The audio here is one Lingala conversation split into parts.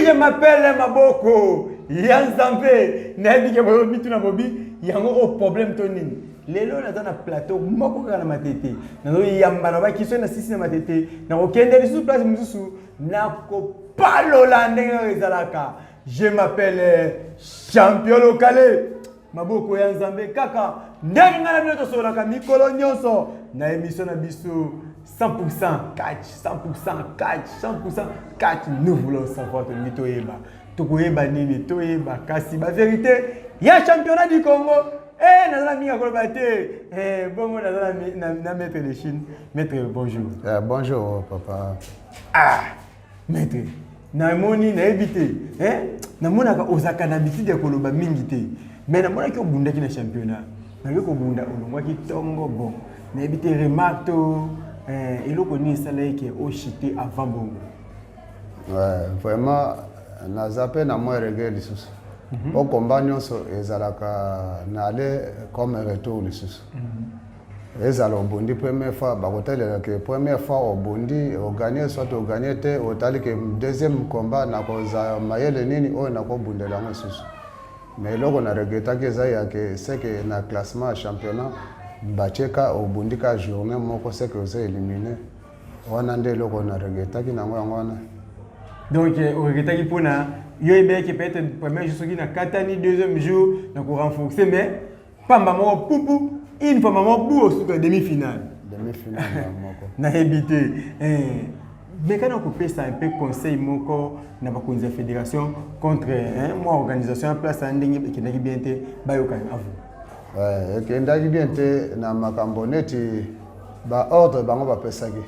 Oui, je m'appelle Maboko. Yanzambe. Nabi ke bobi tuna bobi. Yango au problème tonin. Lelo na dans plateau moko kana matete. Na no yamba na ba kiso na sisi na matete. Na okende sur place mususu. Na ko palola ndenga ezalaka. Je m'appelle champion local. Maboko Yanzambe kaka. Ndenga na bino to solaka mikolo nyonso. Na émission na biso 100% catch, 100% catch, 100% catch. Nous voulons savoir que nous toyeba. Tokoyeba nini toyeba kasi ba vérité. Il y a championnat du Congo. Eh nazala minga kolobate. Bongo nazala na maître de Chine. Maître bonjour. Bonjour papa. Ah, maître. Na moni na ebité. Na mona ka ozaka na biti de koloba mingi te. Mais na mona ki obunda ki na championnat. Na ko bunda olongwa ki tongo bon. Na ebité remarque to et l'on connaît ça là qui est au chité avant bon. Ouais, vraiment, na zappé na moi regret les sous. Au combat nous ezalaka na aller comme retour les sous. Ezala au bondi première fois, ba hôtel que première fois au bondi, au gagner soit au gagner te, au tali que deuxième combat na koza mayele nini o na ko bundela na sous. Mais là on a regretté que ça ya que c'est que na classement championnat Bacheka au bundika journée moko c'est que vous éliminé. On a des locaux na regretté qui na ngwana. Donc au regretté qui pona yo ebe qui peut être premier jour qui na katani deuxième jour na ko renforcer mais pas maman poupou une fois maman bou au demi-finale. Demi-finale moko. Na habité mais quand on peut ça un peu conseil moko na ba konza fédération contre moi organisation en place ndenge qui na bien té ba yo kan avu. Ouais, et ndaki bien te na makambo neti ba ordre bango ba pesaki.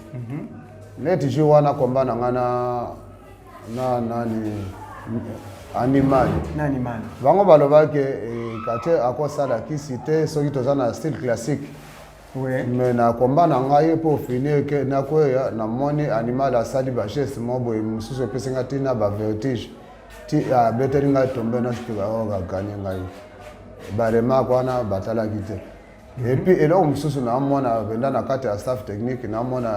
Neti jo wana komba na ngana na nani animal. Na animal. Bango baloba ke kate akosala kisite soki tozana style classique. Ouais. Mais na komba na ngai pour finir que na ko ya na moni animal asali ba geste mobo mususu pesenga tina ba vertige. Ti a beteringa tombe na shika ga gagner ngai. Barema kwana batala kite. Et puis et là on mususu na mona venda na kati ya staff technique na mona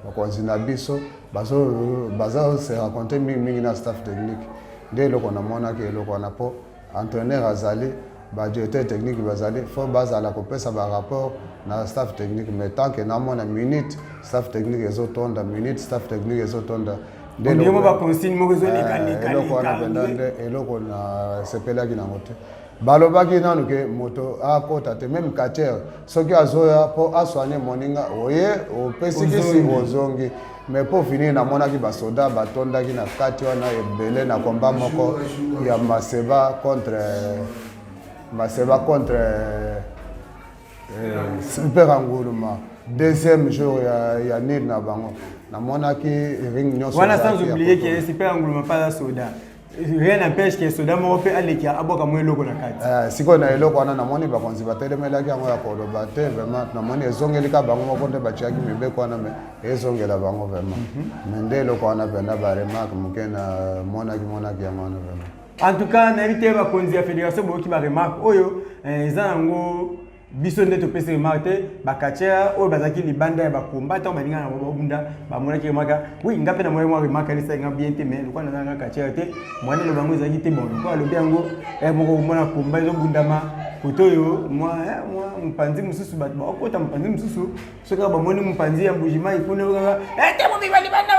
bakonzina biso bazo se raconter mingi na staff technique. Dès loko na mona ke loko na po entraîneur azali ba directeur technique bazali faut bazala ko pesa ba rapport na staff technique mais tant que na mona minute staff technique ezotonda minute staff technique ezotonda. Dès loko ba consigne mo zo leka loko na venda et loko na sepela ki na moto. Balobaki nanu ke moto akota te même kater soki azoya po aswanye moninga oye o pesikisi ozongi mais pour finir na monaki ba soda batonda ki na kati wana ebele na combat moko ya Maseba contre Super Anguluma deuxième jour ya nil na bango na monaki ring nyonso voilà sans oublier que Super Anguluma pas la soda. Rien n'empêche que soda mo pe aleki aboka mo eloko na kati. Siko na eloko wana na moni ba konzi batelemela ki yango ya koloba te vraiment na moni ezongeli ka bango moko nde bachiaki mibeko wana me ezongela bango vraiment. Mende eloko wana penda ba remarque mukena monaki yango wana vraiment. En tout cas, na invité ba konzi ya fédération bo ki ba remarque oyo ezango biso nde to pese remarque ba katia oyo bazaki libanda ya ba combattant baninga na bunda ba monaki remarque oui ngape na moyo remarque ali sa bien te mais lokwa na nga katia te mwana lo bango ezaki te bon lokwa lo biango moko mona combat zo bundama koto yo moi mpanzi mususu bat ba okota mpanzi mususu soka ba moni mpanzi ya mbujima ifune nga te mo biba libanda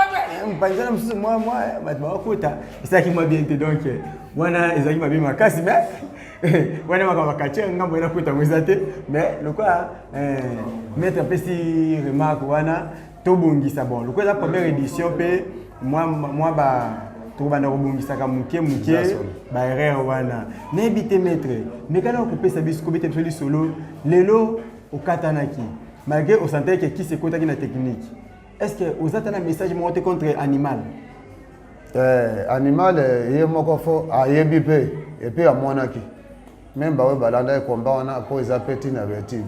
mpanzi na mususu moi bat ba okota isaki moi bien te donc wana ezaki ba bien makasi mais wana makaba katia ngambo ina kuta mwezate mais le quoi mettre pesi remarque wana to bongisa bon le quoi la première édition pe moi ba to bana ko bongisa ka muke ba erreur wana n'ébiter mettre mais quand on peut savoir ce que peut être solo lelo au katanaki malgré au sentait que qui se kota ki na technique est-ce que aux attana message monter contre animal animal yemoko fo ayebi pe et puis amonaki même bawe balanda combat wana po ezapeti na vertige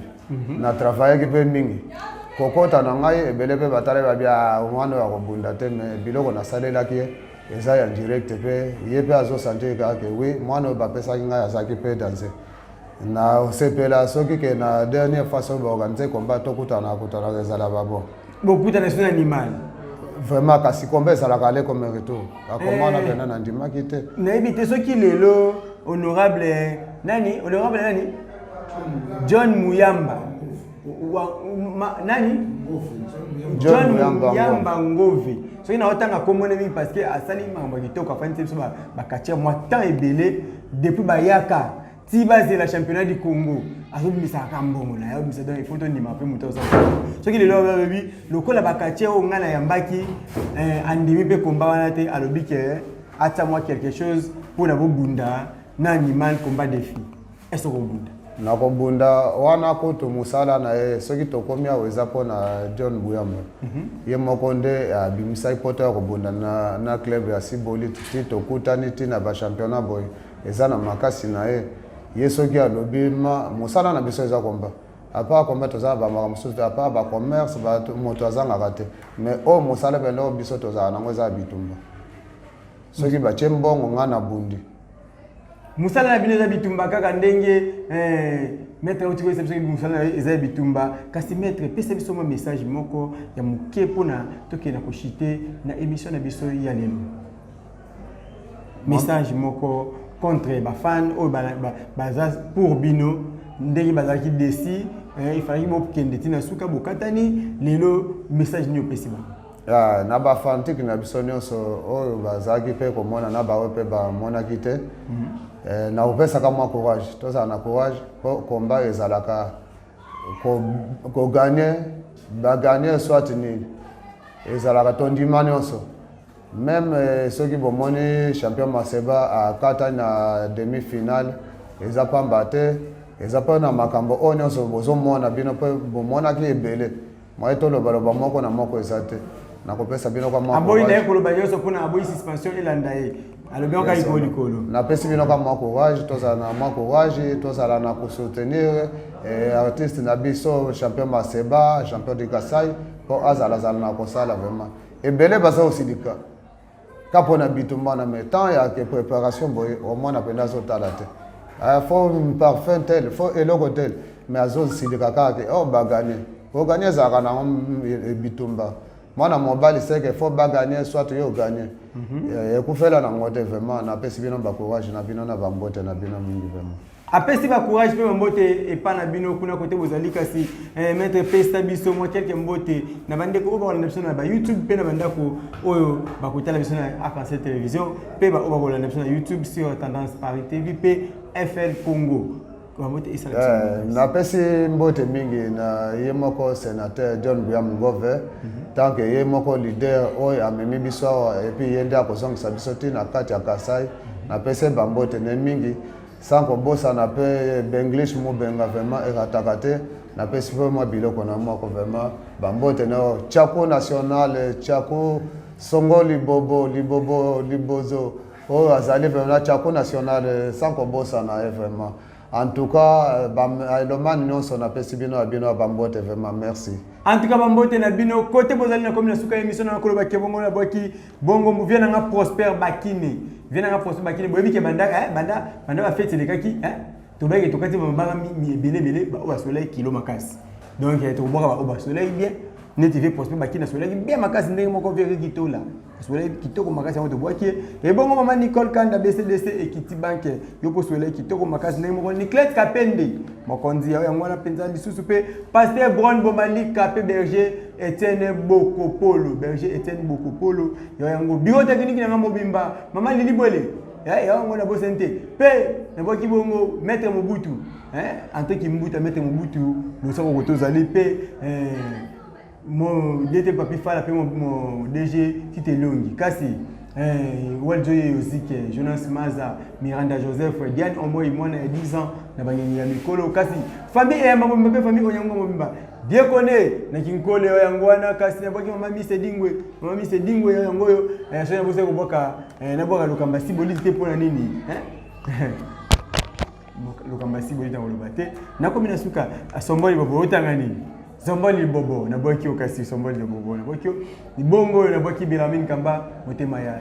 na travailler ki pe mingi kokota na ngai ebele pe batale babia mwana wa kobunda te mais biloko na salela ki eza ya direct pe yepe azo sentir ka ke oui mwana ba pesa ki ngai azaki pe danser na sepela soki ke na dernière fois so ba organiser combat to kutana ezala babo bon kutana sur animal vraiment kasi kombe ezalaka ale comme retour akomana pena na ndimaki te nayebi te soki lelo honorable nani John Muyamba nani John Muyamba Ngove soki na otanga komone mingi parce que asali makambo kitoko afani te biso bakatia mwa temps ebele depuis bayaka ti base la championnat du Congo azobimisa kambongo na yo bisa donc il faut to ndima pe muto ça soki lelo babi lokola bakatia o ngana yambaki andimi pe komba wana te alobi ke atia moi quelque chose pour na bobunda na animal combat défi est-ce que bunda na kobunda wana kutu musala na ye soki tokomi awo eza mpona John Muyamba ye moko nde abimisaki poto ya kobunda na club ya Siboli ti tokutani ti na bachampionnat boye eza na makasi na ye soki alobi musala na biso eza komba apa komba tozala bamaka mosusu te apa bacommerce moto azangaka te mais oyo mosala pene oyo biso tozala nango eza ya bitumba soki batie mbongo nga na bundi musala na bino eza bitumba kaka ndenge maître otiko esa biso musala eza bitumba kasi maître pesa biso mo message moko ya moke mpona tokenda koshite na émission na biso ya lelo message moko contre bafan oyo baza pour bino ndenge bazalaki desi il fallait bokende tina suka bokatani lelo message ni opesi bango na bafantike na biso nyonso oyo bazalaki mpe komona na baoyo mpe bamonaki te na kopesaka mwa courage tozala na courage mpo komba ezalaka koganye baganye swati nini ezalaka tondima nyonso même soki bomoni champion Maseba akata na demi-finale eza pamba te eza mpe na makambo oyo nyonso bozomona bino mpe bomonaki ebele mwaye tolobaloba moko na moko eza te nakopesa bino kwa mwa aboyi na ye koloba nyonso mpona aboyi suspension elanda ye alobi oka likolo likolo napesi bino kwa mwa courage tozala na mwa courage tozala na kosoutenir artiste na biso champion Maseba champion de Kasai mpo azalazala na kosala vraiment ebele baza osilika ka mpona bitumba na me temps ya ke préparation boye omwana mpenza azotala te fo parfum tel fo eloko tel mais azosilika kaka ke oyo baganye oganye ezalaka nango bitumba mwana mobali seke fo baganye soit yo oganye ekufela nango te vraiment napesi bino bacourage na bino na bambote na bino mingi vraiment apesi bacourage mpe bambote epa na bino kuna kote bozali kasi maître pesta biso mwa quelque mbote na bandeko oyo bakolanda biso na bayoutube mpe na bandako oyo bakotala biso na Arc-en-Ciel télévision mpe oyo bakolanda biso na youtube sur Tendance Paris TV mpe FL Congo napesi mbote mingi na ye moko sénateur John Muyamba Ngove tant que ye moko leader oyo amemi biso awa epuis ye nde akozongisa biso ti na kati ya Kasai napesi bambote ne mingi sans kobosana mpe benglish mobenga vraiment ekataka te napesi mpe mwa biloko na moko vraiment bambote nao Tchako national Tchako songo libozo oyo azali vraiment Tchako national sans kobosana ye vraiment en tout cas baelomani nyonso napesi bino ya bino ya bambote vraiment merci en tout cas bambote na bino kote bozali na komi na suka émission na koloba ke bongo na boki bongo vient nga Prosper Bakine boyebi ke banda ba fête lekaki to beke to kati bambanga mi belebele ba soleil kilo makasi donc to boka ba soleil bien netive Prosper Bakine soleil bien makasi ndenge moko veke kitola soleil kitoko makasi to boki e bongo mama Nicole Kanda BCDC Equity Bank yo po soleil kitoko makasi ndenge moko Niclette Kapende mokonzi ya ngwana penza lisusu pe Pasteur Brown Bomali Kapé Berger Etienne Bokopolo yo yango bio technique na mobimba mama Lili Bwele ya ngona bosente pe na boki bongo maître Mobutu Antoki Mbuta maître Mobutu losako kotozali pe mon DT Papi Fala pe mon DG Tite Longi kasi Waljoye Yosike Jonas Maza Miranda Joseph Diane Omoy mwana ya 10 ans na banyenyi ya mikolo kasi famille ya mambo pe famille onyango mobimba diekone na kinkole yo yangwana kasi na boki mama Mise Dingwe yo yango yo so na bose ko boka na boka Lukamba Siboli te pona nini Lukamba Siboli ta olobate na komi na suka asomboli bobo otanga nini Zomboli bobo na boki okasi somboli bobo na boki bongo na boki Bilamine Kamba motema ya